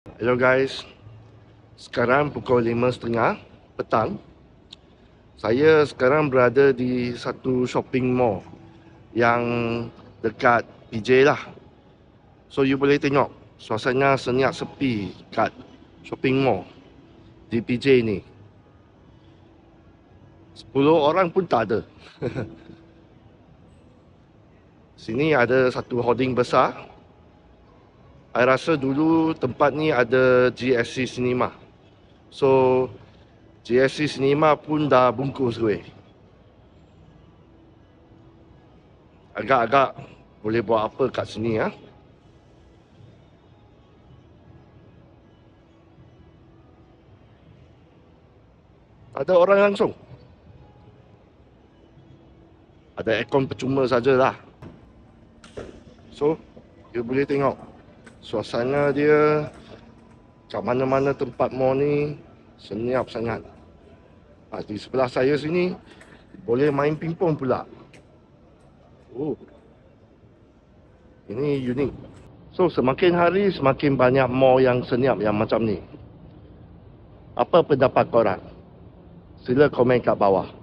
Hello guys, sekarang pukul 5.30 petang. Saya sekarang berada di satu shopping mall yang dekat PJ lah. So you boleh tengok suasana senyap sepi kat shopping mall di PJ ni. 10 orang pun tak ada. Sini ada satu hoarding besar. I rasa dulu tempat ni ada GSC Cinema. So GSC Cinema pun dah bungkus weh. Agak-agak boleh buat apa kat sini ya. Ada orang langsung. Ada aircon percuma sajalah. So you boleh tengok suasana dia kat mana-mana tempat mall ni senyap sangat. Di sebelah saya sini boleh main pingpong pula. Oh, ini unik. So semakin hari semakin banyak mall yang senyap yang macam ni. Apa pendapat korang? Sila komen kat bawah.